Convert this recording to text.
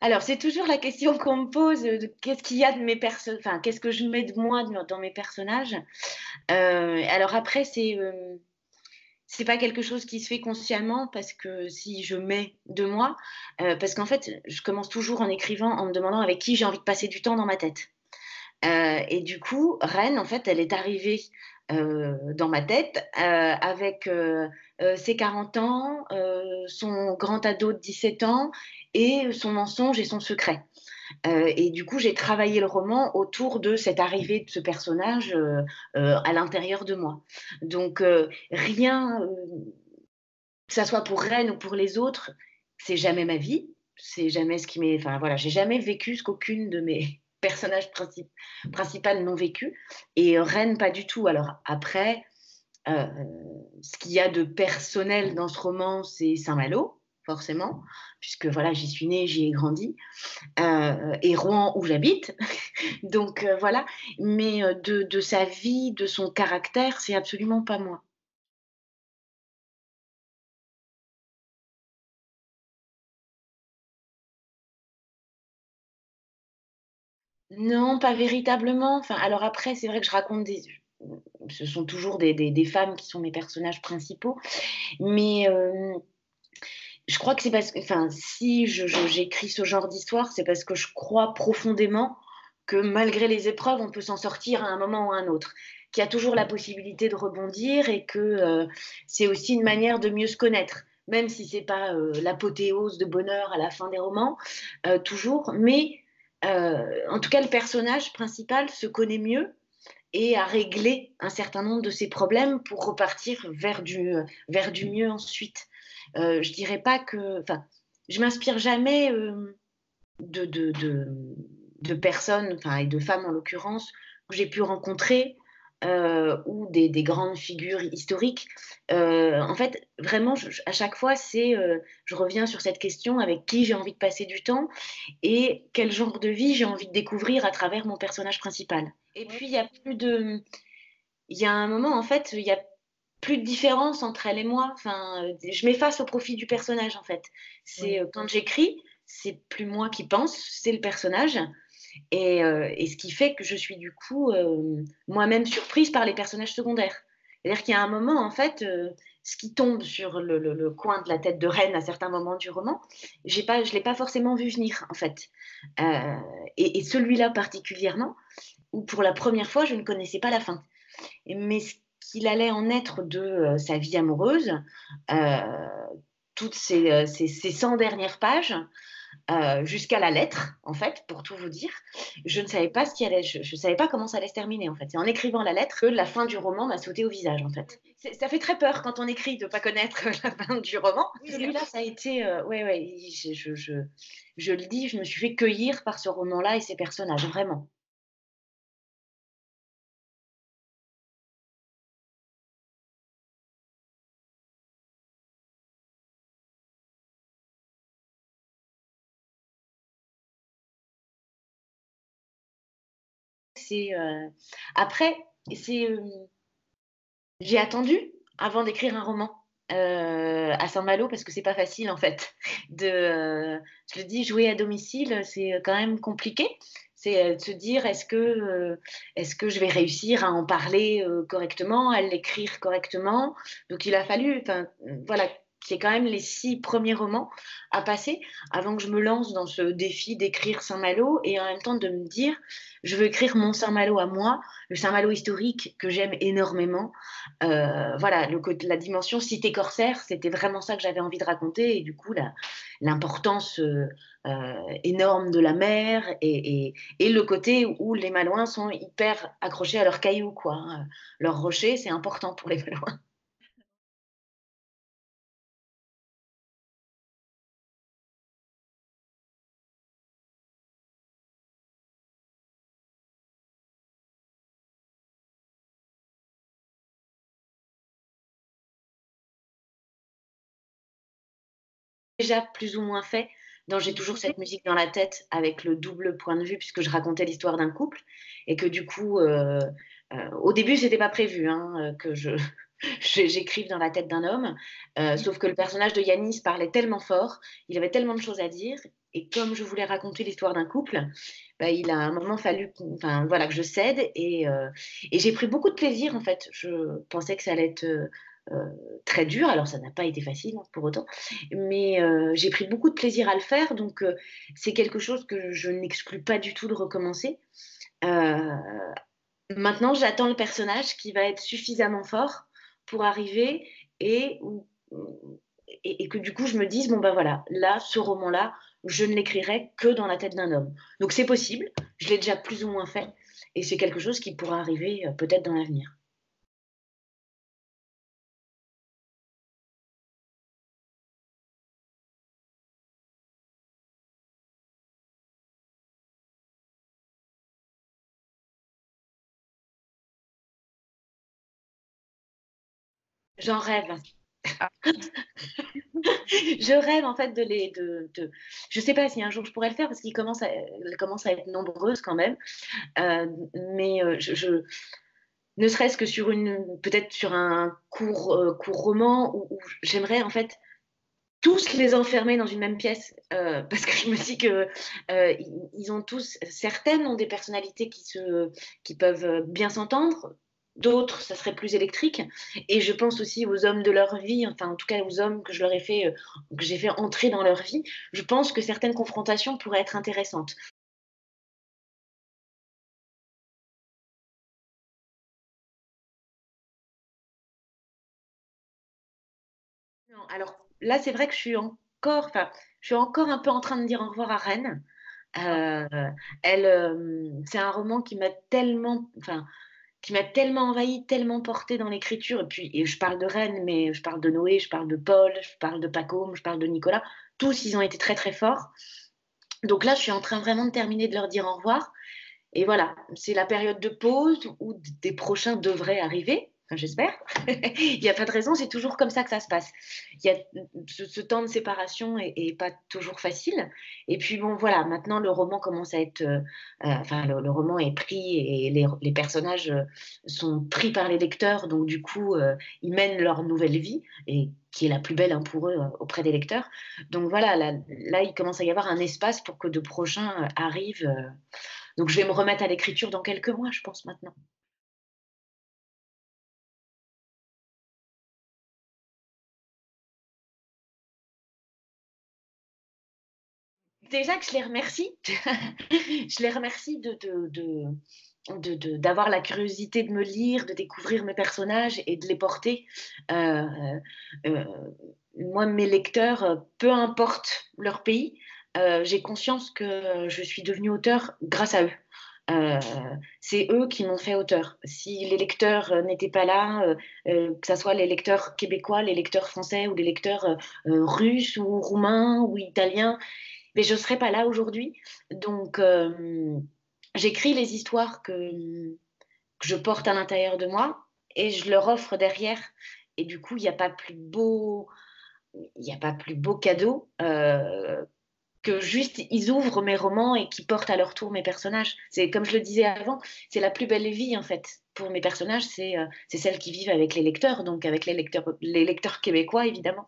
Alors, c'est toujours la question qu'on me pose, de qu'est-ce qu'il y a de mes perso enfin, qu'est-ce que je mets de moi dans mes personnages? Alors après, c'est pas quelque chose qui se fait consciemment parce que si je mets de moi, parce qu'en fait, je commence toujours en écrivant en me demandant avec qui j'ai envie de passer du temps dans ma tête. Et du coup, Reine, en fait, elle est arrivée, dans ma tête, avec, ses 40 ans, son grand ado de 17 ans et son mensonge et son secret. Et du coup, j'ai travaillé le roman autour de cette arrivée de ce personnage, à l'intérieur de moi. Donc, rien, que ça soit pour Reine ou pour les autres, c'est jamais ma vie, c'est jamais ce qui m'est enfin voilà, j'ai jamais vécu ce qu'aucune de mes personnages principales n'ont vécu et Reine pas du tout. Alors après, heu, ce qu'il y a de personnel dans ce roman, c'est Saint-Malo, forcément, puisque voilà, j'y suis née, j'y ai grandi, et Rouen où j'habite. Donc voilà, mais de sa vie, de son caractère, c'est absolument pas moi. Non, pas véritablement. Enfin, alors après, c'est vrai que je raconte des ce sont toujours des femmes qui sont mes personnages principaux, mais je crois que c'est parce que enfin, si j'écris ce genre d'histoire, c'est parce que je crois profondément que malgré les épreuves, on peut s'en sortir à un moment ou à un autre, qu'il y a toujours la possibilité de rebondir et que, c'est aussi une manière de mieux se connaître, même si c'est pas, l'apothéose de bonheur à la fin des romans, toujours, mais en tout cas, le personnage principal se connaît mieux et a réglé un certain nombre de ses problèmes pour repartir vers du mieux ensuite. Je dirais pas que enfin, je m'inspire jamais, de de de de personnes, enfin et de femmes en l'occurrence, que j'ai pu rencontrer, ou des grandes figures historiques. En fait, vraiment, à chaque fois, je reviens sur cette question avec qui j'ai envie de passer du temps et quel genre de vie j'ai envie de découvrir à travers mon personnage principal. Et puis il y a un moment, en fait, il y a plus de différence entre elle et moi. Enfin, je m'efface au profit du personnage, en fait. C'est, quand j'écris, c'est plus moi qui pense, c'est le personnage et ce qui fait que je suis du coup, moi-même surprise par les personnages secondaires. C'est-à-dire qu'il y a un moment, en fait, ce qui tombe sur le coin de la tête de Reine à certains moments du roman, je l'ai pas forcément vu venir, en fait. Heu et celui-là particulièrement, où pour la première fois, je ne connaissais pas la fin. Mais ce qu'il allait en être de, sa vie amoureuse, heu, toutes ces 100 dernières pages, jusqu'à la lettre, en fait, pour tout vous dire, je ne savais pas ce qui allait je savais pas comment ça allait se terminer, en fait. C'est en écrivant la lettre que la fin du roman m'a sauté au visage, en fait. Ça fait très peur quand on écrit de pas connaître la fin du roman. Oui, celui-là, ça a été, ouais, ouais, je le dis, je me suis fait cueillir par ce roman-là et ses personnages, vraiment. C'est, après, c'est, j'ai attendu avant d'écrire un roman, à Saint-Malo parce que c'est pas facile en fait je le dis, jouer à domicile, c'est quand même compliqué. C'est, de se dire: est-ce que je vais réussir à en parler, correctement, à l'écrire correctement?» Donc il a fallu enfin, voilà, c'est quand même les 6 premiers romans à passer avant que je me lance dans ce défi d'écrire Saint-Malo et en même temps de me dire: «Je veux écrire mon Saint-Malo à moi, le Saint-Malo historique que j'aime énormément». Voilà, la dimension cité corsaire, c'était vraiment ça que j'avais envie de raconter et du coup l'importance, énorme de la mer et le côté où les Malouins sont hyper accrochés à leurs cailloux quoi, hein. Leurs rochers, c'est important pour les Malouins. Déjà plus ou moins fait, donc j'ai toujours cette musique dans la tête avec le double point de vue puisque je racontais l'histoire d'un couple et que du coup, au début c'était pas prévu, hein, que je j'écrive dans la tête d'un homme, sauf que le personnage de Yanis parlait tellement fort, il avait tellement de choses à dire et comme je voulais raconter l'histoire d'un couple, bah, il a un moment fallu enfin, voilà, que je cède et j'ai pris beaucoup de plaisir, en fait. Je pensais que ça allait être, très dur, alors ça n'a pas été facile, hein, pour autant, mais j'ai pris beaucoup de plaisir à le faire, donc c'est quelque chose que je n'exclus pas du tout de recommencer. Heu Maintenant, j'attends le personnage qui va être suffisamment fort pour arriver et où et que du coup je me dise: «Bon bah voilà, là, ce roman-là, je ne l'écrirai que dans la tête d'un homme». Donc c'est possible, je l'ai déjà plus ou moins fait et c'est quelque chose qui pourra arriver, peut-être dans l'avenir. J'en rêve. Ah, Je rêve en fait de je sais pas si un jour je pourrais le faire parce qu'ils commencent à elles commencent à être nombreuses quand même, mais je ne serait-ce que sur une peut-être sur un court roman où j'aimerais en fait tous les enfermer dans une même pièce, parce que je me dis que, ils ont tous certaines ont des personnalités qui peuvent, bien s'entendre, d'autres, ça serait plus électrique et je pense aussi aux hommes de leur vie, enfin, en tout cas, aux hommes que je leur ai fait, que j'ai fait entrer dans leur vie. Je pense que certaines confrontations pourraient être intéressantes. Non, alors là, c'est vrai que je suis encore un peu en train de dire au revoir à Rennes. ah, Heu, c'est un roman qui m'a tellement envahie, tellement portée dans l'écriture et je parle de Rennes, mais je parle de Noé, je parle de Paul, je parle de Pacôme, je parle de Nicolas. Tous, ils ont été très, très forts. Donc là, je suis en train vraiment de terminer de leur dire au revoir et voilà, c'est la période de pause où des prochains devraient arriver, enfin j'espère. Il n'y a pas de raison, c'est toujours comme ça que ça se passe. Il y a ce temps de séparation est pas toujours facile. Et puis bon, voilà, maintenant le roman commence à être, enfin le roman est pris et les personnages sont pris par les lecteurs, donc du coup, ils mènent leur nouvelle vie et qui est la plus belle hein, pour eux auprès des lecteurs. Donc voilà, là, il commence à y avoir un espace pour que de prochains arrivent. Donc je vais me remettre à l'écriture dans quelques mois, je pense maintenant. Déjà que je les remercie, je les remercie d'avoir la curiosité de me lire, de découvrir mes personnages et de les porter. Heu heu, Moi, mes lecteurs, peu importe leur pays, j'ai conscience que je suis devenue auteure grâce à eux. Heu, c'est eux qui m'ont fait auteur. Si les lecteurs, n'étaient pas là, que ça soit les lecteurs québécois, les lecteurs français ou les lecteurs, russes ou roumains ou italiens, mais je ne serais pas là aujourd'hui. Donc, j'écris les histoires que je porte à l'intérieur de moi et je leur offre derrière. Et du coup, il y a pas plus beau cadeau que juste ils ouvrent mes romans et qui portent à leur tour mes personnages. C'est comme je le disais avant, c'est la plus belle vie en fait pour mes personnages, c'est celles qui vivent avec les lecteurs, donc avec les lecteurs québécois évidemment.